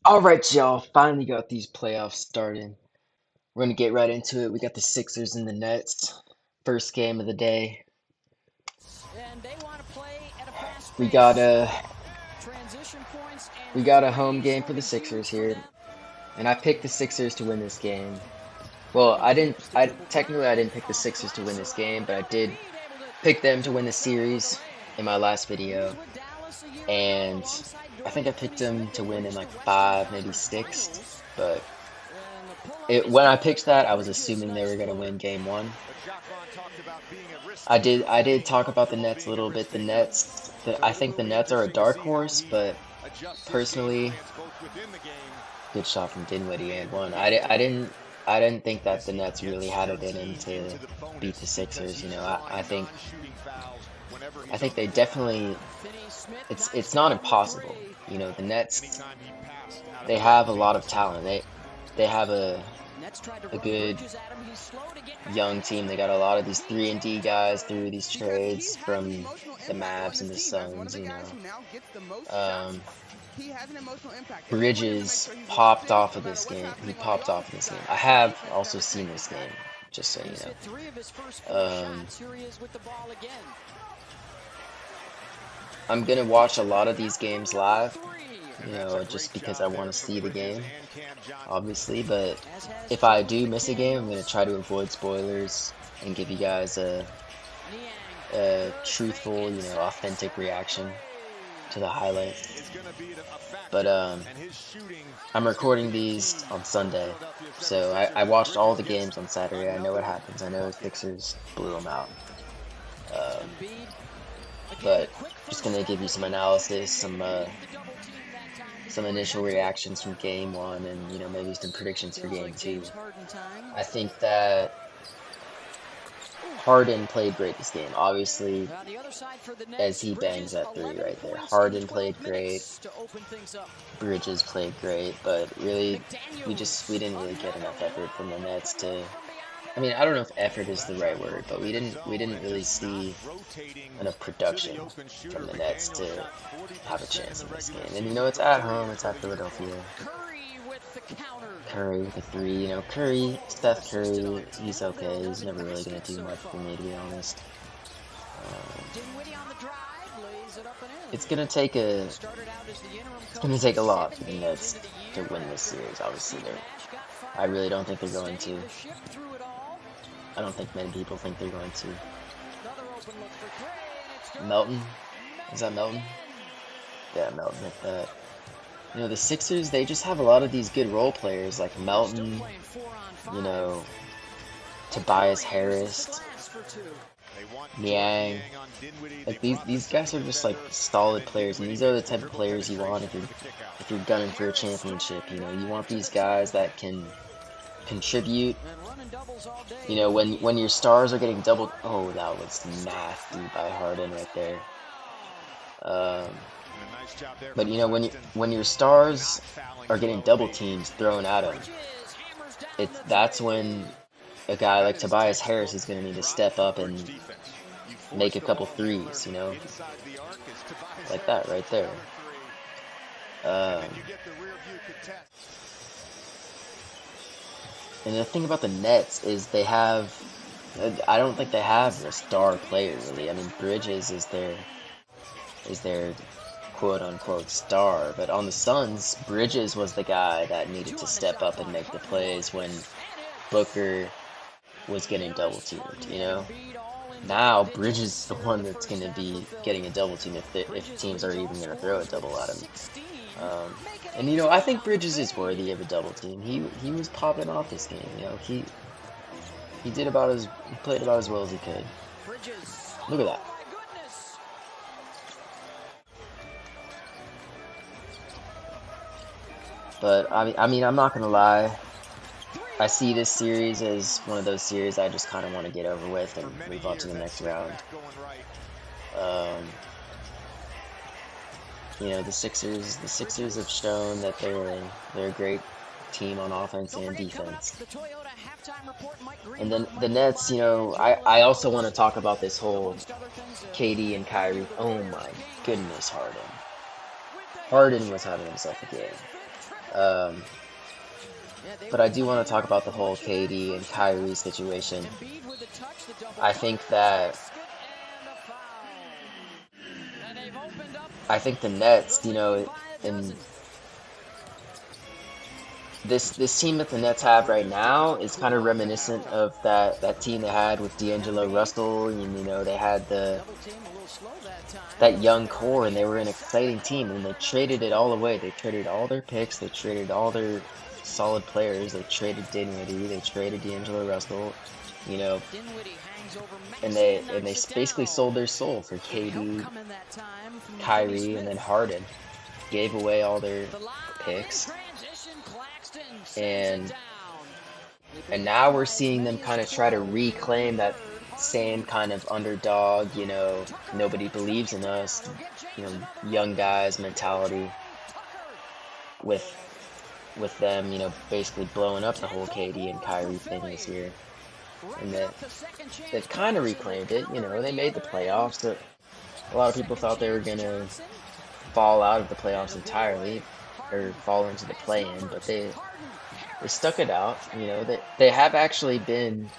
All right, y'all. Finally got these playoffs started. We're gonna get right into it. We got the Sixers and the Nets. First game of the day. And they want to play at a fast We got pace. a Transition points we and got a home threes game for will the be Sixers used for here, them. and I picked the Sixers to win this game. Well, I didn't. I technically I didn't pick the Sixers to win this game, but I did pick them to win the series in my last video, and I think I picked them to win in like five, maybe six, but. When I picked that, I was assuming they were going to win game one. I did talk about the Nets a little bit. I think the Nets are a dark horse, but personally, good shot from Dinwiddie and one. I didn't think that the Nets really had it in them to beat the Sixers. I think they definitely. It's not impossible. The Nets, they have a lot of talent. They have a good young team. They got a lot of these 3-and-D guys through these trades from the Mavs and the Suns. Bridges popped off of this game. He popped off of this game. I have also seen this game, just so you know. I'm gonna watch a lot of these games live, just because I want to see the game, obviously. But if I do miss a game, I'm gonna try to avoid spoilers and give you guys a truthful, authentic reaction to the highlights. But I'm recording these on Sunday, so I watched all the games on Saturday. I know what happens. I know the Sixers blew them out. But just gonna give you some analysis, some initial reactions from game one, and maybe some predictions for game two. I think that Harden played great this game, obviously, as he bangs that three right there. Harden played great, Bridges played great, but really, we didn't really get enough effort from the Nets to. I mean, I don't know if effort is the right word, but we didn't really see enough production from the Nets to have a chance in this game. And it's at home, it's at Philadelphia. Curry with a three, Steph Curry, he's okay. He's never really gonna do much for me, to be honest. It's gonna take a lot for the Nets to win this series. Obviously, I really don't think they're going to. I don't think many people think they're going to. Melton? Is that Melton? Yeah, Melton hit that. The Sixers, they just have a lot of these good role players like Melton, Tobias Harris, Niang. Like these guys are just like solid players, and these are the type of players you want if you're gunning for a championship. You want these guys that can contribute. When your stars are getting double. Oh, that was nasty by Harden right there. But when your stars are getting double teams thrown at them, that's when a guy like Tobias Harris is going to need to step up and make a couple threes, like that right there. And the thing about the Nets is I don't think they have a star player really. I mean, Bridges is their quote-unquote star, but on the Suns, Bridges was the guy that needed to step up and make the plays when Booker was getting double-teamed, Now, Bridges is the one that's going to be getting a double-team if teams are even going to throw a double at him. And I think Bridges is worthy of a double-team. He was popping off this game, He played about as well as he could. Look at that. But, I mean, I'm not going to lie. I see this series as one of those series I just kind of want to get over with and move on to the next round. The Sixers have shown that they're a great team on offense and defense. And then the Nets, I also want to talk about this whole KD and Kyrie. Oh my goodness, Harden was having himself a game. But I do want to talk about the whole KD and Kyrie situation. I think that I think the Nets, and this team that the Nets have right now is kind of reminiscent of that team they had with D'Angelo Russell, and they had that young core, and they were an exciting team, and they traded it all away. They traded all their picks, they traded all their solid players, they traded Dinwiddie, they traded D'Angelo Russell, you know, and they basically sold their soul for KD, Kyrie, and then Harden. Gave away all their picks, and now we're seeing them kind of try to reclaim that same kind of underdog, nobody believes in us, young guys mentality with them, basically blowing up the whole KD and Kyrie thing this year. And they've kind of reclaimed it, they made the playoffs, but a lot of people thought they were going to fall out of the playoffs entirely or fall into the play-in, but they stuck it out. They have actually been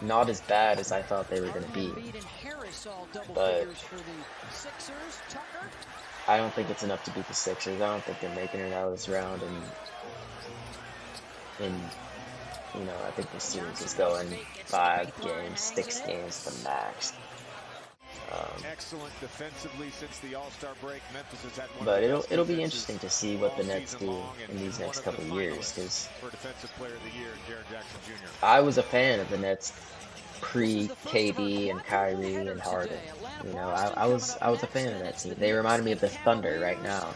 not as bad as I thought they were going to be, but I don't think it's enough to beat the Sixers. I don't think they're making it out of this round, and I think the series is going 5 games, 6 games to max. Excellent defensively since the All-Star break. Memphis has had one but it'll be interesting to see what the Nets do in these next couple of years, because I was a fan of the Nets pre-KD and Kyrie and Harden. I was a fan of that team. They reminded me of the Thunder right now.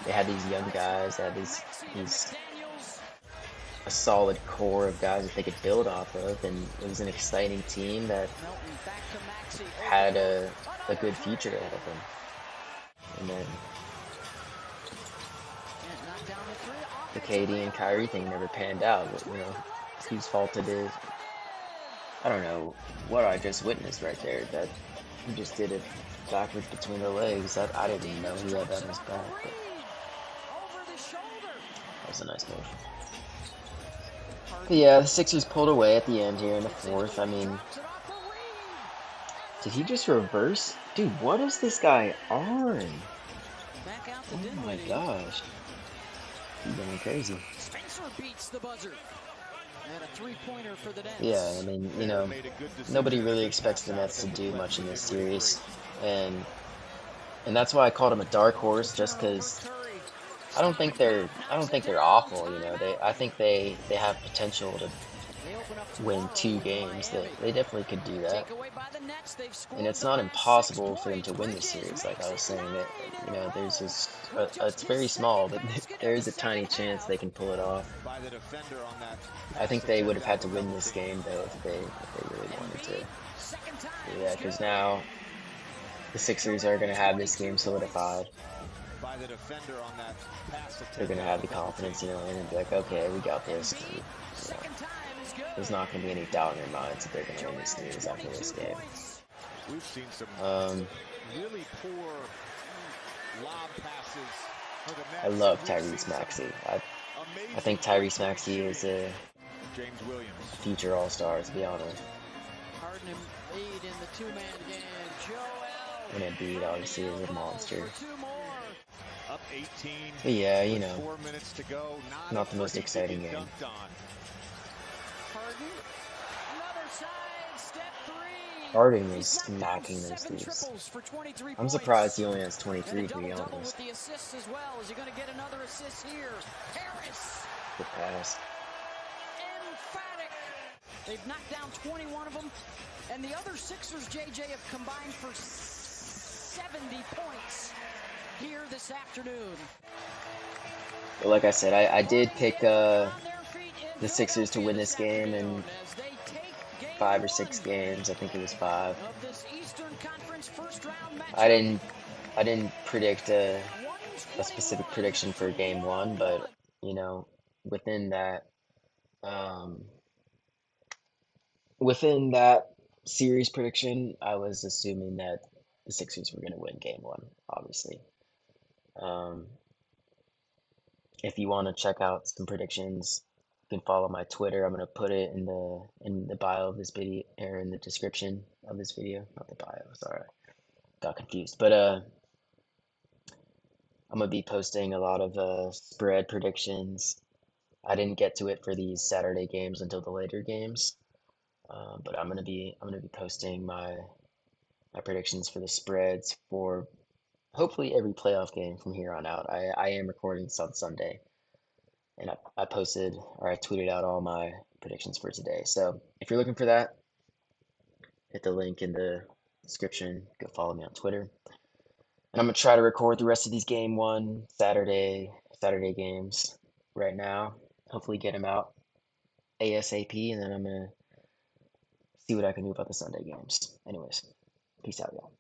They had these young guys, they had these a solid core of guys that they could build off of, and it was an exciting team that had a good future ahead of them. And then the KD and Kyrie thing never panned out. Whose fault it is? I don't know what I just witnessed right there. That he just did it backwards between the legs. I didn't even know he had that in his back. But that was a nice move. But yeah, the Sixers pulled away at the end here in the fourth. I mean, did he just reverse? Dude, what is this guy on? Oh my gosh. He's going crazy. Yeah, I mean, nobody really expects the Nets to do much in this series. And that's why I called him a dark horse, just because I don't think they're awful, I think they have potential to win 2 games. They definitely could do that. And it's not impossible for them to win the series, like I was saying. That there's just it's very small, but there is a tiny chance they can pull it off. I think they would have had to win this game though if they really wanted to. Yeah, because now the Sixers are going to have this game solidified. They're going to have the confidence, and be like, okay, we got this. There's not going to be any doubt in their minds that they're going to win this series after this game. We've seen some really poor lob passes for the Nets. I love Tyrese Maxey. I think Tyrese Maxey is a future All-Star, to be honest. And Embiid obviously is a monster. Up 18. But yeah, 4 minutes to go. Not the most exciting game. Harden is smacking those dudes. I'm surprised he only has 23, to be honest. Good pass. They've knocked down 21 of them, and the other Sixers, JJ, have combined for 70 points here this afternoon. But like I said, I did pick the Sixers to win this game in 5 or 6 games. I think it was 5. I didn't predict a specific prediction for game 1, but within that series prediction, I was assuming that the Sixers were going to win game 1, obviously. if you want to check out some predictions, you can follow my Twitter. I'm gonna put it in the bio of this video, or in the description of this video. Not the bio, sorry, got confused. But I'm gonna be posting a lot of spread predictions. I didn't get to it for these Saturday games until the later games, but I'm gonna be posting my predictions for the spreads for hopefully every playoff game from here on out. I am recording this on Sunday, and I posted or I tweeted out all my predictions for today. So if you're looking for that, hit the link in the description. Go follow me on Twitter. And I'm gonna try to record the rest of these game one Saturday games right now. Hopefully get them out ASAP, and then I'm gonna see what I can do about the Sunday games. Anyways, peace out, y'all.